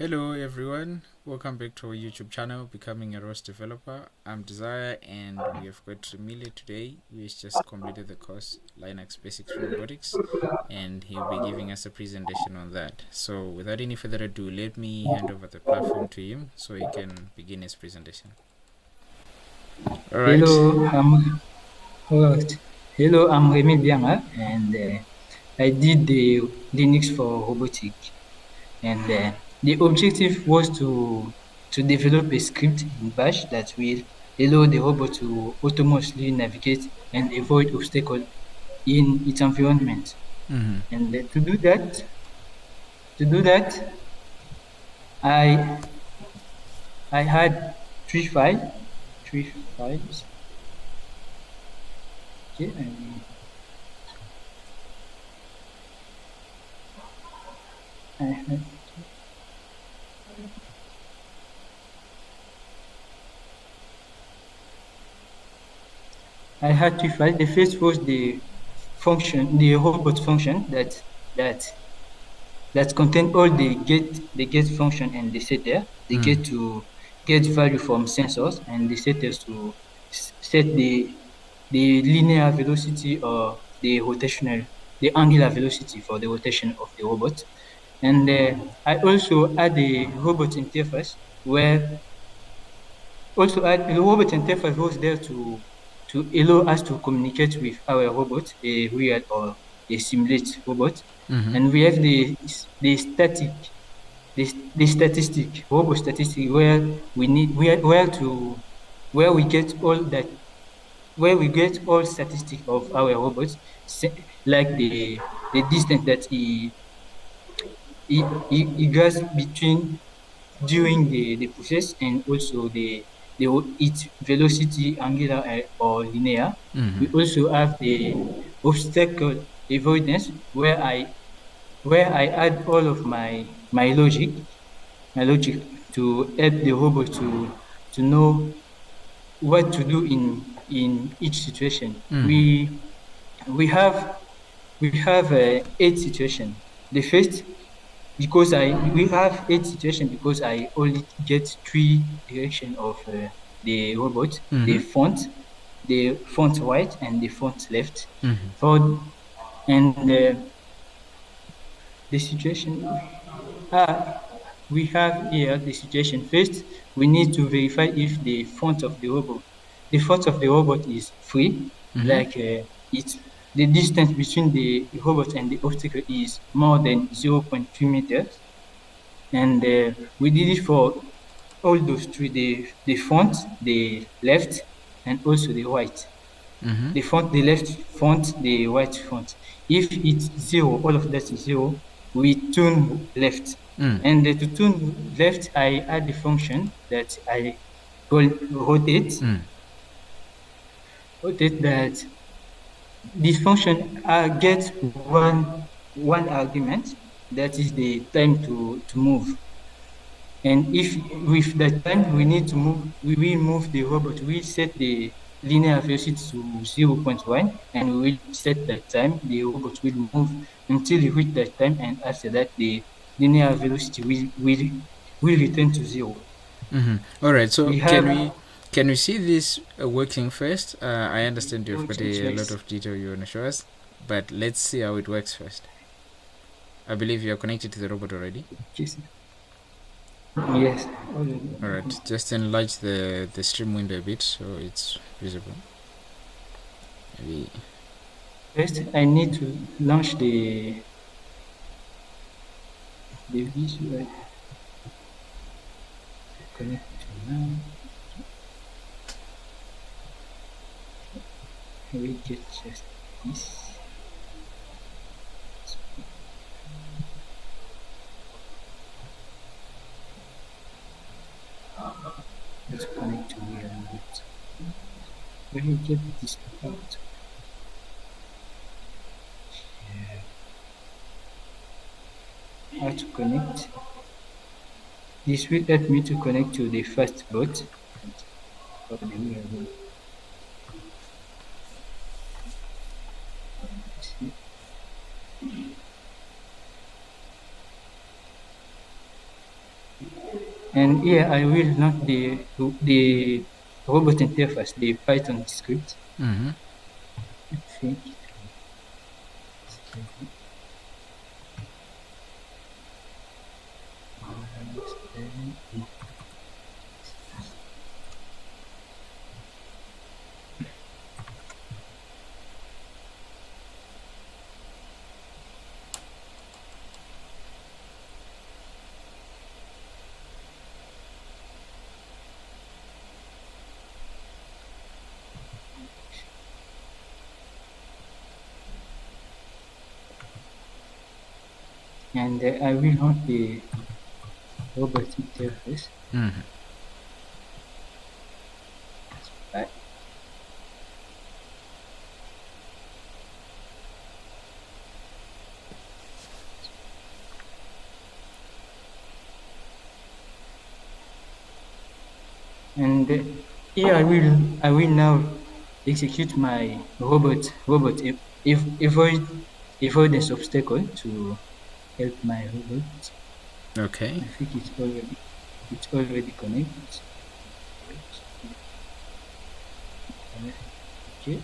Hello everyone, welcome back to our YouTube channel, Becoming a ROS Developer. I'm Desire and we have got Remille today, who has just completed the course Linux Basics Robotics, and he'll be giving us a presentation on that. So without any further ado, let me hand over the platform to him so he can begin his presentation. Alright. Hello, alright. Hello, I'm Remille Bianga, and I did the Linux for robotics. And the objective was to develop a script in Bash that will allow the robot to autonomously navigate and avoid obstacles in its environment. And to do that, I I had three files. Okay, I had I had three files. The first was the robot function that that contain all the get function and the setter. They get to get value from sensors and the setters to set the linear velocity or the angular velocity for the rotation of the robot. And I also add a robot interface where also, the robot interface was there to allow us to communicate with our robot, a real or a simulate robot, and we have the static the statistic robot statistic where we need where we get all that where we get all statistics of our robots, like the distance that he goes between during the process and also the its velocity angular or linear. We also have the obstacle avoidance where I add all of my logic to help the robot to know what to do in each situation. We have 8 situations. The first, because I we have 8 situations because I only get three direction of the robot: the font right and the font left. For and the situation we have here the situation. First, we need to verify if the font of the robot is free, like it the distance between the robot and the obstacle is more than 0.2 meters. And we did it for all those three: the font, the left, and also the right. The left font, the right font. If it's zero, all of that is zero, we turn left. And to turn left, I add the function that I call rotate. Rotate that this function gets one argument, that is the time to move. And if with that time we need to move, we will move the robot. We set the linear velocity to 0.1 and we will set that time. The robot will move until it reach that time, and after that the linear velocity will return to zero. Alright, so We can have we see this working first? I understand you've got it a lot works. of detail you want to show us, but let's see how it works first. I believe you're connected to the robot already. Yes. Alright, just enlarge the stream window a bit so it's visible. Maybe. First, I need to launch the visual connect to now. We get just this. Let's connect to here and where we get this out. How to connect? This will help me to connect to the first bot. And here I will launch the robot interface, the Python script. Mm-hmm. I think and I will launch the robot interface. Mm-hmm. Uh, And here I will now execute my robot if avoidance obstacle to help my robot. Okay. I think it's already connected. Okay.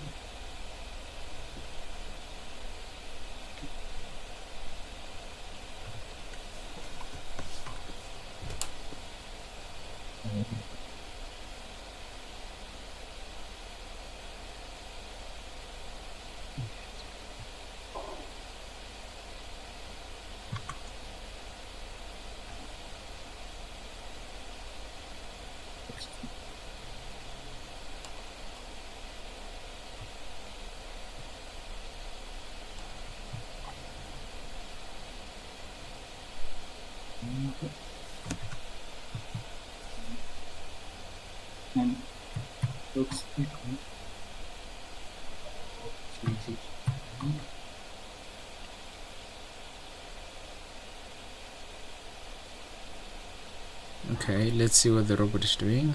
And looks equal to execute. Okay, let's see what the robot is doing.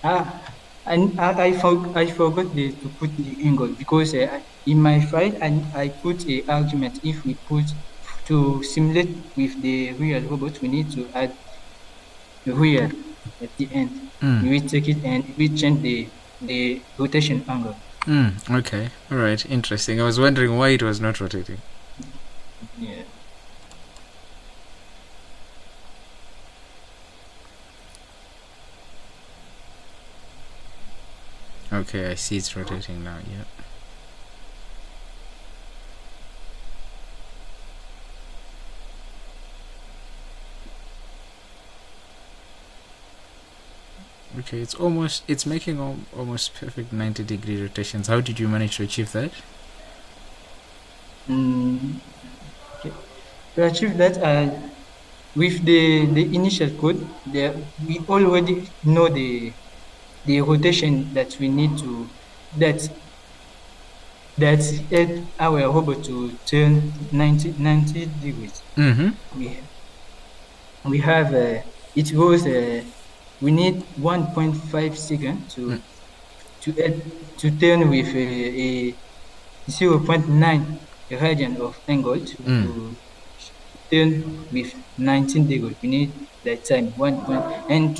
Uh, I forgot to put the angle because in my file I put a argument. If we put to simulate with the real robot, we need to add real at the end. Mm. We take it and we change the rotation angle. Okay. All right. Interesting. I was wondering why it was not rotating. Yeah. Okay, I see it's rotating now. Yeah. Okay, it's making almost perfect 90-degree rotations. How did you manage to achieve that? Okay. To achieve that, with the initial code, we already know the rotation that we need to that that help our robot to turn 90 degrees. Mm-hmm. We we have it goes we need 1.5 seconds Mm. to turn with a 0.9 radian of angle Mm. to turn with 19 degrees. We need that time 1 point and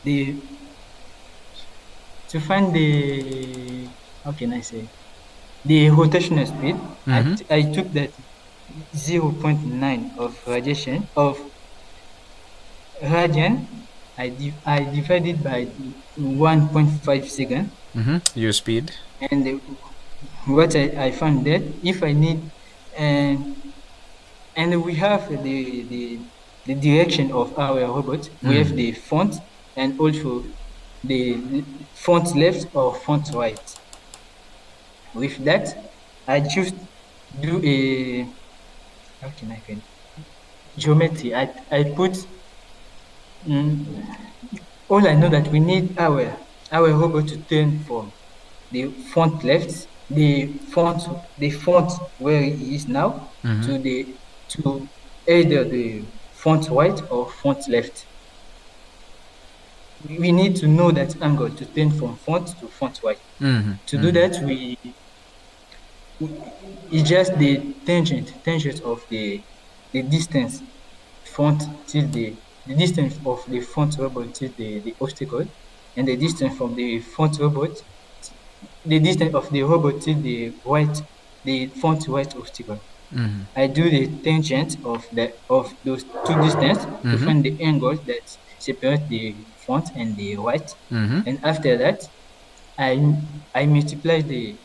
the to find the how can I say the rotational speed. Mm-hmm. I took that 0.9 of radiation of radian. I divided by 1.5 second, Mm-hmm. Your speed. and what I found that if I need and we have the direction of our robot. We have the front and also the front left or front right. With that, I just do a, how can I call it? Geometry. I put, mm, all I know that we need our robot to turn from the front left, the front where he is now, Mm-hmm. to either the front right or front left. We need to know that angle to turn from front to front right. Mm-hmm. To do Mm-hmm. that, it's just the tangent of the distance front till the distance of the front robot till the obstacle, and the distance from the front robot, the distance of the robot till the front right obstacle. Mm-hmm. I do the tangent of those two distances to Mm-hmm. find the angle that separate the front and the right, Mm-hmm. and after that, I I multiply the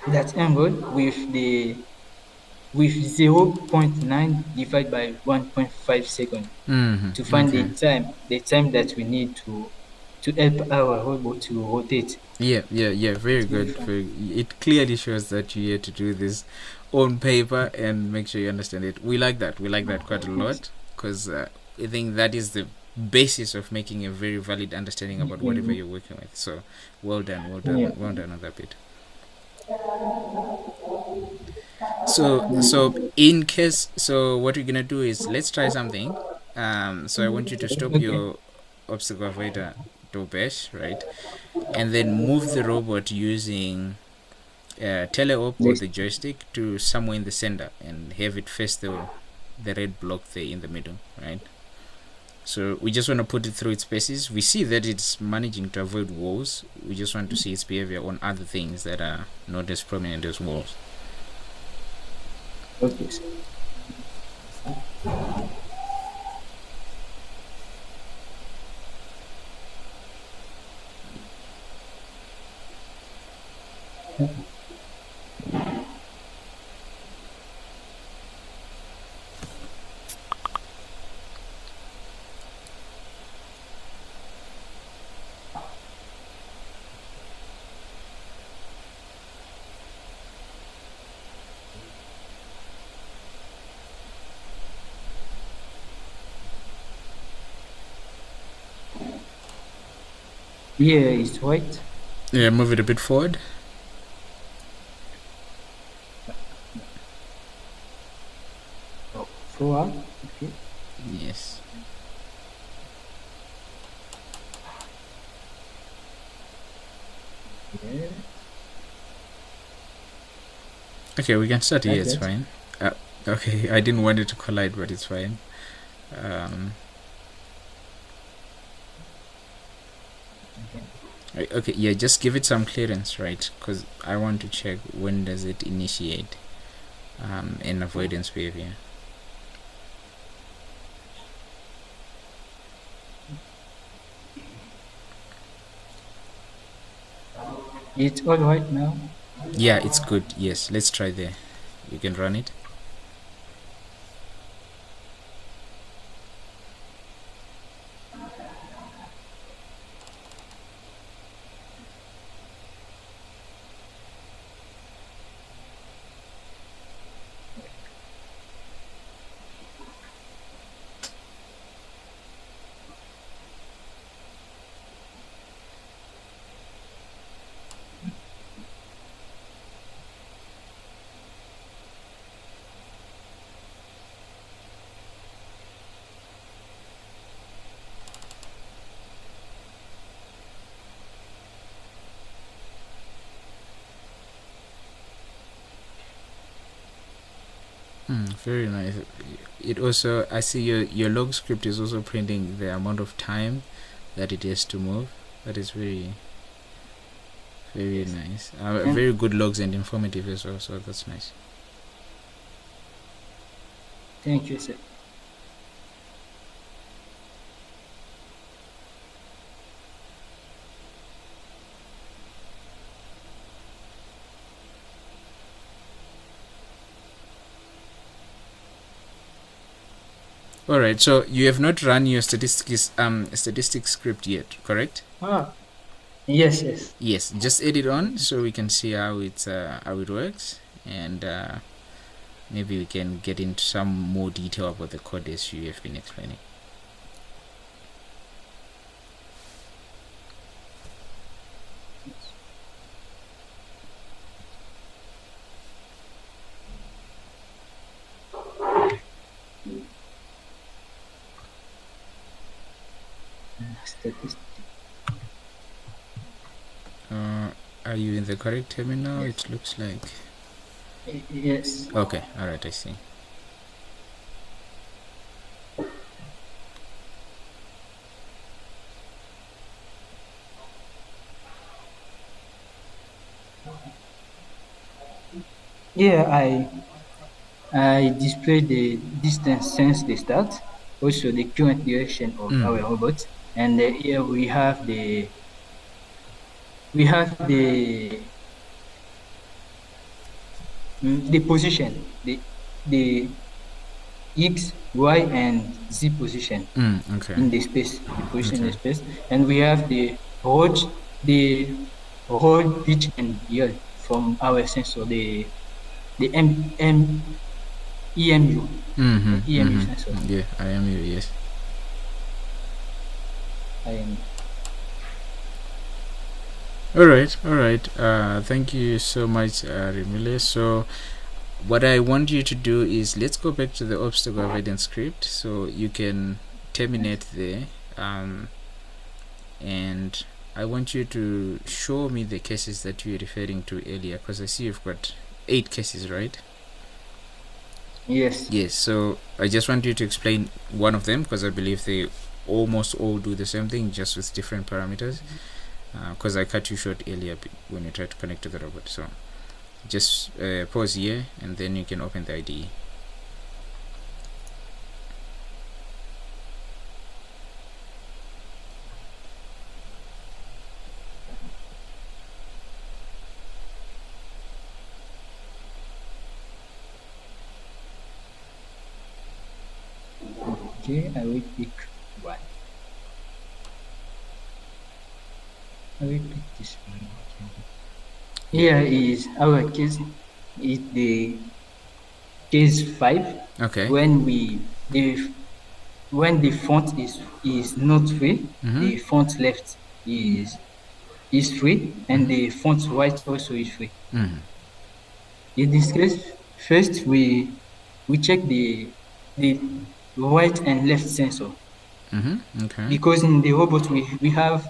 that angle with 0.9 divided by 1.5 second to Mm-hmm. find Okay. the time that we need to help our robot to rotate. Yeah, yeah, yeah. Very It's very good. fun. Very. It clearly shows that you're here to do this on paper and make sure you understand it. We like that. We like that quite a Yes. lot because I think that is the basis of making a very valid understanding about whatever you're working with. So, well done, well done, Yeah. well done on that bit. So in case, so what we're gonna do is let's try something. So I want you to stop Okay. your obstacle avoider door bash, right? And then move the robot using teleop or Yes. the joystick to somewhere in the center and have it face the red block there in the middle, right? So we just want to put it through its paces. We see that it's managing to avoid walls. We just want to see its behavior on other things that are not as prominent as walls. Okay. Yeah, it's white. Yeah, move it a bit forward. Oh, forward. Okay. Yes. Yeah, Okay, we can start here. like It's that. fine. Okay, I didn't want it to collide, but it's fine. Um, okay, yeah, just give it some clearance, right? Because I want to check when does it initiate an avoidance behavior. It's all right now. Yeah, it's good. Yes, let's try there. You can run it. Very nice. It also, I see your log script is also printing the amount of time that it has to move. That is very Yes. nice. And Very good logs and informative as well. So that's nice. thank you, sir. All right. So you have not run your statistics script yet, correct? Yes, yes. Yes. Just add it on so we can see how it works, and maybe we can get into some more detail about the code as you have been explaining. Statistics. Are you in the correct terminal? Yes. It looks like. Yes. Okay. All right. I see. Yeah, I display the distance since the start, also the current direction of our robot, and here we have the position, the x, y, and z position Okay. in the space, the position in the Okay. space, and we have the roll, pitch, and yield from our sensor, the EMU, the EMU sensor. Yeah, I am you. Yes. IMU. All right. All right. Thank you so much, Remille. So what I want you to do is let's go back to the obstacle avoidance script so you can terminate there, and I want you to show me the cases that you were referring to earlier, because I see you've got 8 cases, right? Yes. Yes. So I just want you to explain one of them, because I believe they almost all do the same thing, just with different parameters, because I cut you short earlier when you tried to connect to the robot. So just pause here and then you can open the IDE. Okay, I will pick one. I will pick this one. Here is our case. Is the case 5. Okay. When the font is not free, the font left is free, and the font right also is free. In this case, first we check the right and left sensor, Okay. because in the robot we have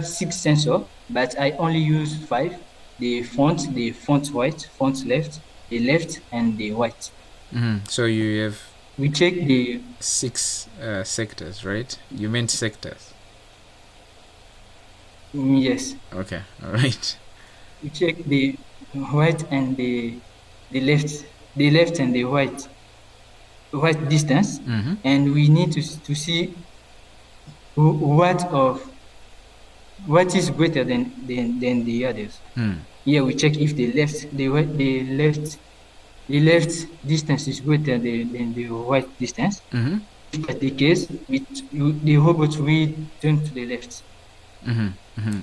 6 sensor, but I only use 5: the font right, font left, the left, and the right. So you have We check the 6 sectors, right? You meant sectors. yes. Okay. All right. We check the right and the left and the right distance, and we need to see what is greater than the others. Here we check if the left distance is greater than the right distance. If that's the case, the robot will turn to the left.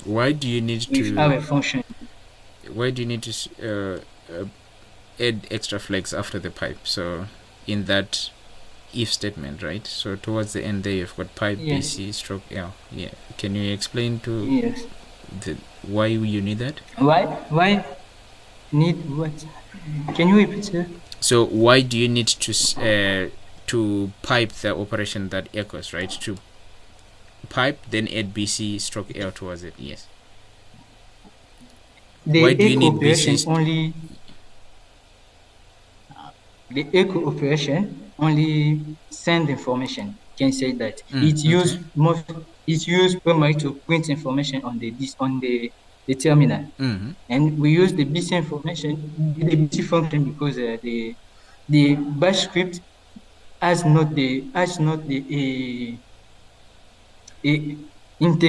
Why do you need with our function? Why do you need to add extra flags after the pipe? So in that if statement, right? So towards the end there you've got pipe BC stroke L. Yeah. Can you explain to why you need that? Why need what? Can you repeat, sir? So why do you need to pipe the operation that echoes, right? To pipe, then add BC stroke L towards it. Yes. Why do you need BC? The echo operation only send information. Can say that it's used primarily to print information on the terminal, and we use the BC information, the BC function, because the bash script has not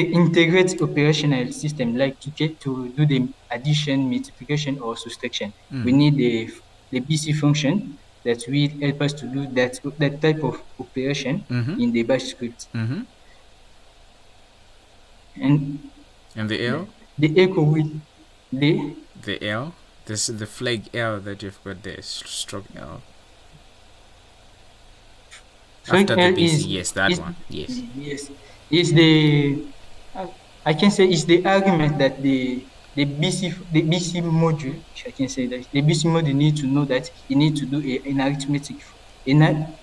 integrate operational system like to do the addition, multiplication, or subtraction. We need the BC function that will help us to do that type of operation in the bash script. And And the L? the echo will The L? This is the flag L that you've got there, stroke L. flag After the L BC, yes, that is one, yes. yes is the I can say it's the argument that the BC module, if I can say that the BC module need to know that you need to do an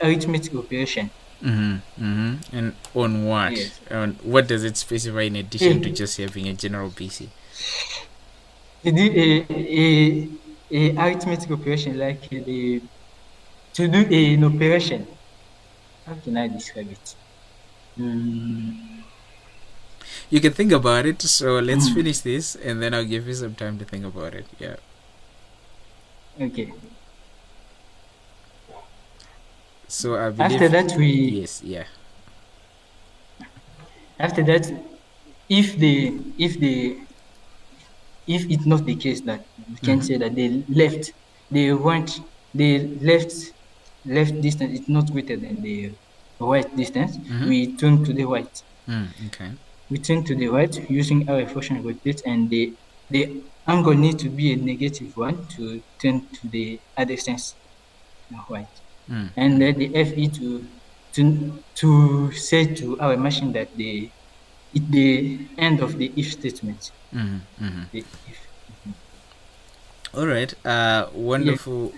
arithmetic operation. And on what? Yes. And what does it specify in addition to A, just having a general BC? to do a arithmetic operation like to do an operation. How can I describe it? Mm, You can think about it. So let's mm, finish this, and then I'll give you some time to think about it. Yeah. okay. So I After believe, that, we yes, yeah. after that, if the if the if it's not the case that we can Mm-hmm. say that they want the left distance is not greater than the right distance, Mm-hmm. we turn to the right. Okay. We turn to the right using our function rotate, and the angle needs to be a negative one to turn to the other sense right. And then the FE to say to our machine that the end of the if statement. The if. All right. Yeah. Wonderful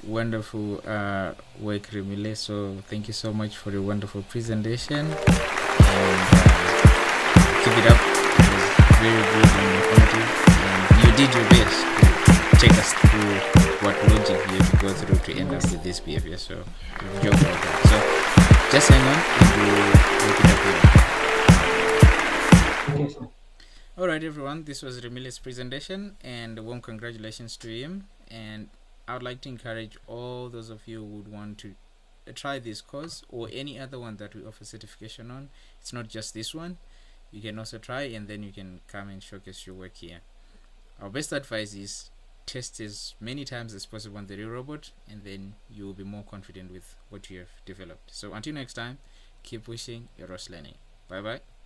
work, Remille. So thank you so much for your wonderful presentation. And keep it up. It was very good and informative. And you did your best to take us through what logic you have to go through to end up with this behavior. So good job about that. So just hang on and we'll look it up here. Okay, sir. Alright, everyone, this was Remille's presentation, and a warm congratulations to him. And I would like to encourage all those of you who would want to try this course or any other one that we offer certification on. It's not just this one, you can also try, and then you can come and showcase your work here. Our best advice is test as many times as possible on the real robot, and then you will be more confident with what you have developed. So until next time, keep pushing your ROS learning. Bye bye.